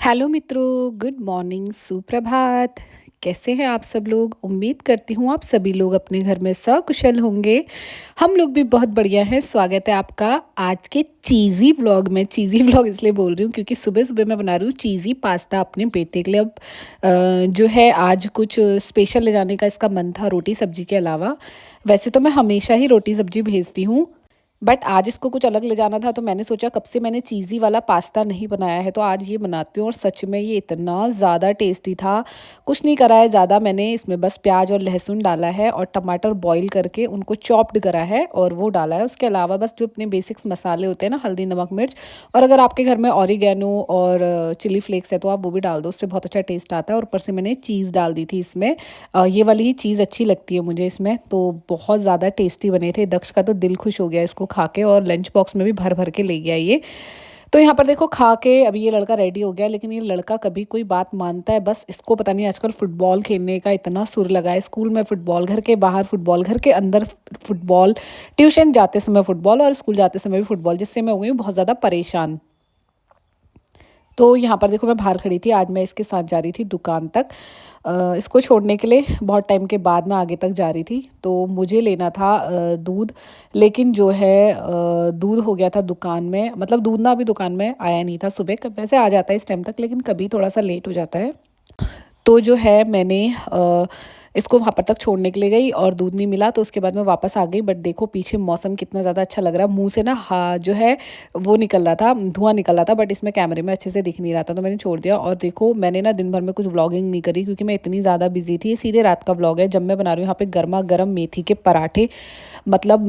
Hello मित्रों, good morning, सुप्रभात। कैसे हैं आप सब लोग? उम्मीद करती हूँ आप सभी लोग अपने घर में सकुशल होंगे। हम लोग भी बहुत बढ़िया हैं। स्वागत है आपका आज के चीज़ी व्लॉग में। चीज़ी व्लॉग इसलिए बोल रही हूँ क्योंकि सुबह सुबह मैं बना रही हूँ चीज़ी पास्ता अपने बेटे के लिए। अब जो है आज कुछ स्पेशल ले जाने का इसका मन था रोटी सब्जी के अलावा। वैसे तो मैं हमेशा ही रोटी सब्जी भेजती हूँ, बट आज इसको कुछ अलग ले जाना था तो मैंने सोचा कब से मैंने चीज़ी वाला पास्ता नहीं बनाया है तो आज ये बनाती हूँ। और सच में ये इतना ज़्यादा टेस्टी था। कुछ नहीं करा है ज़्यादा, मैंने इसमें बस प्याज और लहसुन डाला है और टमाटर बॉईल करके उनको चॉप्ड करा है और वो डाला है। उसके अलावा बस जो अपने बेसिक्स मसाले होते हैं ना, हल्दी नमक मिर्च, और अगर आपके घर में ऑरिगेनो और चिली फ्लेक्स है तो आप वो भी डाल दो, उससे बहुत अच्छा टेस्ट आता है। और ऊपर से मैंने चीज़ डाल दी थी इसमें। ये वाली ही चीज़ अच्छी लगती है मुझे इसमें, तो बहुत ज़्यादा टेस्टी बने थे। दक्ष का तो दिल खुश हो गया इसको खा के और लंच बॉक्स में भी भर भर के ले गया ये। तो यहाँ पर देखो खा के अभी ये लड़का रेडी हो गया, लेकिन ये लड़का कभी कोई बात मानता है? बस इसको पता नहीं आजकल फुटबॉल खेलने का इतना सुर लगा है। स्कूल में फुटबॉल, घर के बाहर फुटबॉल, घर के अंदर फुटबॉल, ट्यूशन जाते समय फुटबॉल और स्कूल जाते समय भी फुटबॉल, जिससे मैं हो गई हूँ बहुत ज़्यादा परेशान। तो यहाँ पर देखो मैं बाहर खड़ी थी, आज मैं इसके साथ जा रही थी दुकान तक इसको छोड़ने के लिए। बहुत टाइम के बाद मैं आगे तक जा रही थी तो मुझे लेना था दूध। लेकिन जो है दूध हो गया था दुकान में, मतलब दूध ना अभी दुकान में आया नहीं था। सुबह वैसे आ जाता है इस टाइम तक, लेकिन कभी थोड़ा सा लेट हो जाता है। तो जो है मैंने इसको वहाँ पर तक छोड़ने के लिए गई और दूध नहीं मिला तो उसके बाद मैं वापस आ गई। बट देखो पीछे मौसम कितना ज़्यादा अच्छा लग रहा है। मुंह से ना जो है वो निकल रहा था, धुआं निकल रहा था, बट इसमें कैमरे में अच्छे से दिख नहीं रहा था तो मैंने छोड़ दिया। और देखो मैंने ना दिन भर में कुछ व्लॉगिंग नहीं करी क्योंकि मैं इतनी ज़्यादा बिजी थी। सीधे रात का व्लॉग है जब मैं बना रही हूँ यहाँ पे गर्मा गर्म मेथी के पराठे। मतलब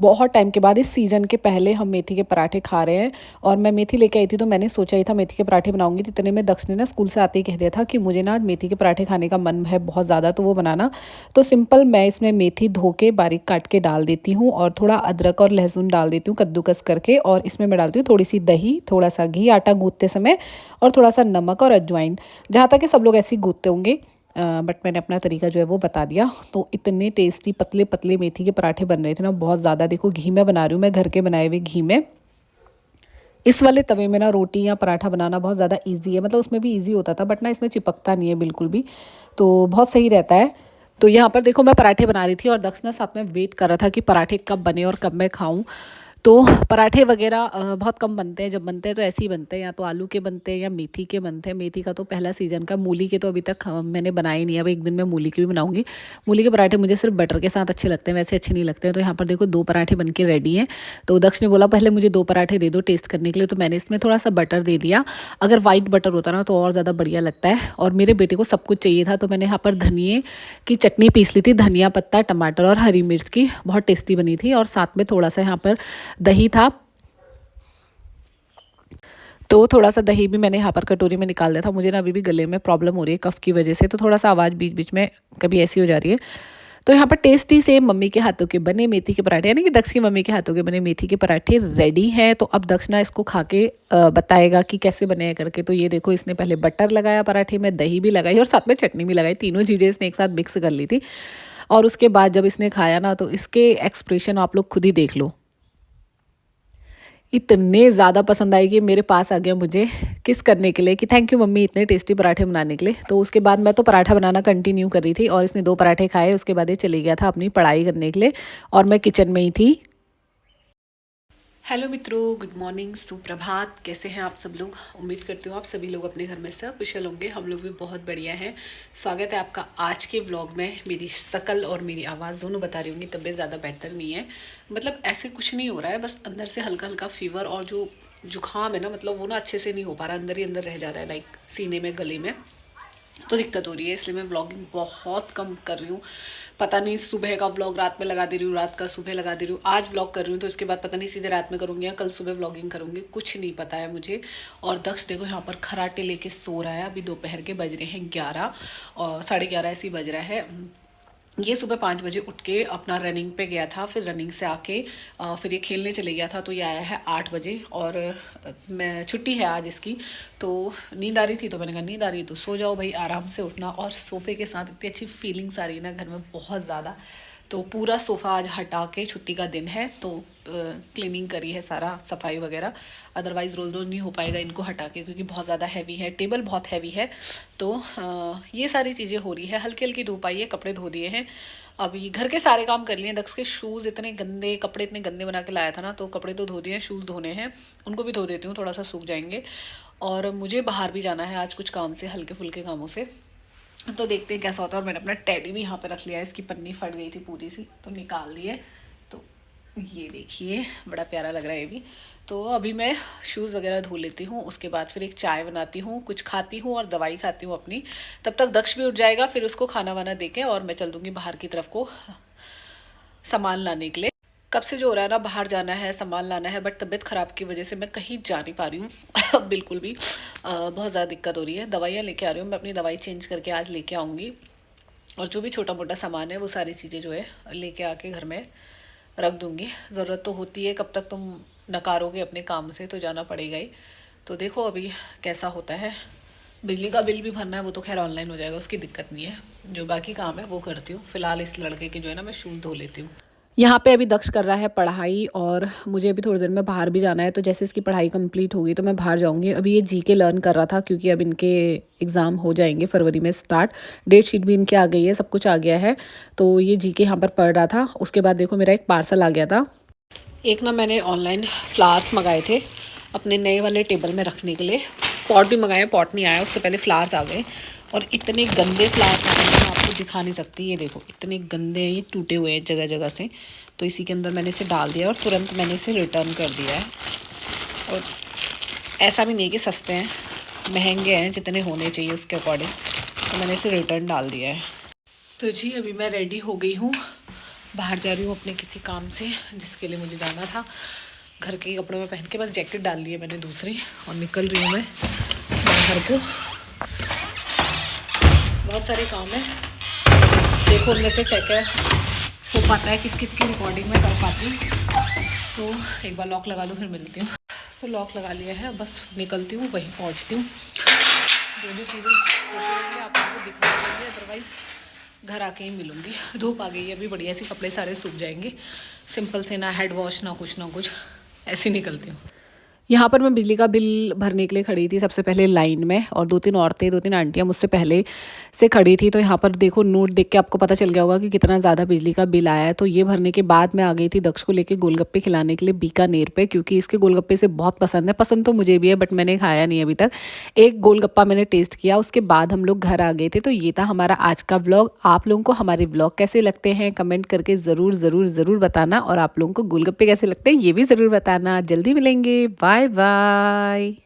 बहुत टाइम के बाद इस सीज़न के पहले हम मेथी के पराठे खा रहे हैं। और मैं मेथी लेके आई थी तो मैंने सोचा ही था मेथी के पराठे बनाऊंगी, तो इतने में दक्ष ने ना स्कूल से आते ही कह दिया था कि मुझे ना मेथी के पराठे खाने का मन है बहुत ज़्यादा, तो वो बनाना। तो सिंपल मैं इसमें मेथी धो के बारीक काट के डाल देती हूँ और थोड़ा अदरक और लहसुन डाल देती हूँ कद्दूकस करके। और इसमें मैं डालती हूँ थोड़ी सी दही, थोड़ा सा घी आटा गूँथते समय, और थोड़ा सा नमक और अजवाइन। जहाँ तक कि सब लोग ऐसे ही गूँथते होंगे, बट मैंने अपना तरीका जो है वो बता दिया। तो इतने टेस्टी पतले पतले मेथी के पराठे बन रहे थे ना, बहुत ज़्यादा। देखो घी में बना रही हूँ मैं, घर के बनाए हुए घी में। इस वाले तवे में ना रोटी या पराठा बनाना बहुत ज़्यादा इजी है, मतलब उसमें भी इजी होता था बट ना इसमें चिपकता नहीं है बिल्कुल भी, तो बहुत सही रहता है। तो यहाँ पर देखो मैं पराठे बना रही थी और दक्ष ना साथ में वेट कर रहा था कि पराठे कब बने और कब मैं खाऊं। तो पराठे वगैरह बहुत कम बनते हैं, जब बनते हैं तो ऐसे ही बनते हैं, या तो आलू के बनते हैं या मेथी के बनते हैं। मेथी का तो पहला सीजन का, मूली के तो अभी तक मैंने बनाए ही नहीं। अब एक दिन मैं मूली के भी बनाऊंगी। मूली के पराठे मुझे सिर्फ बटर के साथ अच्छे लगते हैं, वैसे अच्छे नहीं लगते हैं। तो यहाँ पर देखो 2 पराठे बन के रेडी हैं। तो दक्ष ने बोला पहले मुझे 2 पराठे दे दो टेस्ट करने के लिए, तो मैंने इसमें थोड़ा सा बटर दे दिया। अगर वाइट बटर होता ना तो और ज़्यादा बढ़िया लगता है। और मेरे बेटे को सब कुछ चाहिए था तो मैंने यहाँ पर धनिए की चटनी पीस ली थी, धनिया पत्ता, टमाटर और हरी मिर्च की, बहुत टेस्टी बनी थी। और साथ में थोड़ा सा यहाँ पर दही था, तो थोड़ा सा दही भी मैंने यहाँ पर कटोरी में निकाल दिया था। मुझे ना अभी भी गले में प्रॉब्लम हो रही है कफ़ की वजह से, तो थोड़ा सा आवाज़ बीच बीच में कभी ऐसी हो जा रही है। तो यहाँ पर टेस्टी से मम्मी के हाथों के बने मेथी के पराठे, यानी कि दक्ष की मम्मी के हाथों के बने मेथी के पराठे रेडी हैं। तो अब दक्ष ना इसको खा के बताएगा कि कैसे बने हैं करके। तो ये देखो इसने पहले बटर लगाया पराठे में, दही भी लगाई और साथ में चटनी भी लगाई, तीनों चीज़ें इसने एक साथ मिक्स कर ली थी। और उसके बाद जब इसने खाया ना तो इसके एक्सप्रेशन आप लोग खुद ही देख लो। इतने ज़्यादा पसंद आई कि मेरे पास आ गया मुझे किस करने के लिए कि थैंक यू मम्मी इतने टेस्टी पराठे बनाने के लिए। तो उसके बाद मैं तो पराठा बनाना कंटिन्यू कर रही थी और इसने 2 पराठे खाए। उसके बाद ये चले गया था अपनी पढ़ाई करने के लिए और मैं किचन में ही थी। हेलो मित्रों, गुड मॉर्निंग, सुप्रभात। कैसे हैं आप सब लोग? उम्मीद करती हूँ आप सभी लोग अपने घर में सब कुशल होंगे। हम लोग भी बहुत बढ़िया हैं। स्वागत है आपका आज के व्लॉग में। मेरी शक्ल और मेरी आवाज़ दोनों बता रही होंगी, तबीयत ज़्यादा बेहतर नहीं है। मतलब ऐसे कुछ नहीं हो रहा है, बस अंदर से हल्का हल्का फीवर और जो जुकाम है ना, मतलब वो ना अच्छे से नहीं हो पा रहा, अंदर ही अंदर रह जा रहा है, लाइक सीने में, गले में। तो दिक्कत हो रही है, इसलिए मैं व्लॉगिंग बहुत कम कर रही हूँ। पता नहीं सुबह का व्लॉग रात में लगा दे रही हूँ, रात का सुबह लगा दे रही हूँ। आज व्लॉग कर रही हूँ तो इसके बाद पता नहीं सीधे रात में करूँगी या कल सुबह व्लॉगिंग करूँगी, कुछ नहीं पता है मुझे। और दक्ष देखो यहाँ पर खराटे लेके सो रहा है। अभी दोपहर के बज रहे हैं 11 और 11:30 ऐसे ही बज रहा है। ये सुबह 5 बजे उठ के अपना रनिंग पे गया था, फिर रनिंग से आके फिर ये खेलने चले गया था। तो ये आया है 8 बजे और मैं छुट्टी है आज इसकी। तो नींद आ रही थी तो मैंने कहा नींद आ रही है तो सो जाओ भाई, आराम से उठना। और सोफे के साथ इतनी अच्छी फीलिंग्स आ रही है ना घर में, बहुत ज़्यादा। तो पूरा सोफ़ा आज हटा के, छुट्टी का दिन है तो क्लीनिंग करी है, सारा सफाई वगैरह। अदरवाइज़ रोज़ रोज़ नहीं हो पाएगा इनको हटा के, क्योंकि बहुत ज़्यादा हैवी है, टेबल बहुत हैवी है। तो ये सारी चीज़ें हो रही है, हल्की हल्की धूप आई है, कपड़े धो दिए हैं। अभी घर के सारे काम कर लिए। दक्ष के शूज़ इतने गंदे, कपड़े इतने गंदे बना के लाया था ना, तो कपड़े तो धो दिए हैं, शूज़ धोने हैं, उनको भी धो देती हूँ, थोड़ा सा सूख जाएंगे। और मुझे बाहर भी जाना है आज कुछ काम से, हल्के फुल्के कामों से, तो देखते हैं कैसा होता है। और मैंने अपना टेडी भी यहाँ पे रख लिया है, इसकी पन्नी फट गई थी पूरी सी, तो निकाल दी है। तो ये देखिए, बड़ा प्यारा लग रहा है ये भी। तो अभी मैं शूज़ वगैरह धो लेती हूँ, उसके बाद फिर एक चाय बनाती हूँ, कुछ खाती हूँ और दवाई खाती हूँ अपनी। तब तक दक्ष भी उठ जाएगा, फिर उसको खाना वाना दे के और मैं चल दूँगी बाहर की तरफ को सामान लाने के लिए। कब से जो हो रहा है ना, बाहर जाना है, सामान लाना है, बट तबीयत ख़राब की वजह से मैं कहीं जा नहीं पा रही हूँ बिल्कुल भी। बहुत ज़्यादा दिक्कत हो रही है। दवाइयाँ लेके आ रही हूँ मैं, अपनी दवाई चेंज करके आज लेके आऊँगी। और जो भी छोटा मोटा सामान है वो सारी चीज़ें जो है लेके आके घर में रख दूँगी। ज़रूरत तो होती है, कब तक तुम नकारोगे अपने काम से, तो जाना पड़ेगा ही। तो देखो अभी कैसा होता है। बिजली का बिल भी भरना है, वो तो खैर ऑनलाइन हो जाएगा, उसकी दिक्कत नहीं है। जो बाकी काम है वो करती हूँ। फ़िलहाल इस लड़के के जो है ना, मैं शूज़ धो लेती हूँ। यहाँ पे अभी दक्ष कर रहा है पढ़ाई, और मुझे अभी थोड़ी देर में बाहर भी जाना है। तो जैसे इसकी पढ़ाई कंप्लीट होगी तो मैं बाहर जाऊँगी। अभी ये जीके लर्न कर रहा था, क्योंकि अब इनके एग्ज़ाम हो जाएंगे फरवरी में स्टार्ट। डेट शीट भी इनके आ गई है, सब कुछ आ गया है। तो ये जीके यहाँ पर पढ़ रहा था। उसके बाद देखो मेरा एक पार्सल आ गया था। एक ना मैंने ऑनलाइन फ्लावर्स मंगाए थे अपने नए वाले टेबल में रखने के लिए। पॉट भी मंगाए, पॉट नहीं आया, उससे पहले फ्लावर्स आ गए। और इतने गंदे फ्लावर्स आए हैं, मैं आपको दिखा नहीं सकती। ये देखो इतने गंदे हैं, ये टूटे हुए हैं जगह जगह से। तो इसी के अंदर मैंने इसे डाल दिया और तुरंत मैंने इसे रिटर्न कर दिया है। और ऐसा भी नहीं कि सस्ते हैं, महंगे हैं जितने होने चाहिए उसके अकॉर्डिंग। तो मैंने इसे रिटर्न डाल दिया है। तो जी अभी मैं रेडी हो गई हूँ, बाहर जा रही हूँ अपने किसी काम से जिसके लिए मुझे जाना था। घर के कपड़ों में पहन के, बस जैकेट डाल ली है मैंने दूसरी, और निकल रही हूँ मैं बाहर को। बहुत सारे काम है, देखो उनमें से क्या क्या हो पाता है, किस किस की रिकॉर्डिंग में कर पाती हूँ। तो एक बार लॉक लगा दूँ, फिर मिलती हूँ। तो लॉक लगा लिया है, बस निकलती हूँ, वहीं पहुँचती हूँ। जो चीज़ें होती रहेंगी आप लोगों को दिखा देंगे, अदरवाइज़ घर आके ही मिलूँगी। धूप आ गई है अभी, बढ़िया सी, कपड़े सारे सूख जाएंगे। सिंपल से, ना हेड वॉश ना कुछ, ऐसे निकलती हूँ। यहाँ पर मैं बिजली का बिल भरने के लिए खड़ी थी सबसे पहले लाइन में, और दो तीन औरतें, दो तीन आंटियाँ मुझसे पहले से खड़ी थी। तो यहाँ पर देखो नोट देख के आपको पता चल गया होगा कि कितना ज़्यादा बिजली का बिल आया है। तो ये भरने के बाद मैं आ गई थी दक्ष को लेके गोलगप्पे खिलाने के लिए बीकानेर पे, क्योंकि इसके गोलगप्पे से बहुत पसंद है। पसंद तो मुझे भी है, बट मैंने खाया नहीं अभी तक। एक गोलगप्पा मैंने टेस्ट किया, उसके बाद हम लोग घर आ गए थे। तो ये था हमारा आज का व्लॉग। आप लोगों को हमारे व्लॉग कैसे लगते हैं कमेंट करके ज़रूर ज़रूर ज़रूर बताना, और आप लोगों को गोलगप्पे कैसे लगते हैं ये भी ज़रूर बताना। जल्दी मिलेंगे, बाय बाय।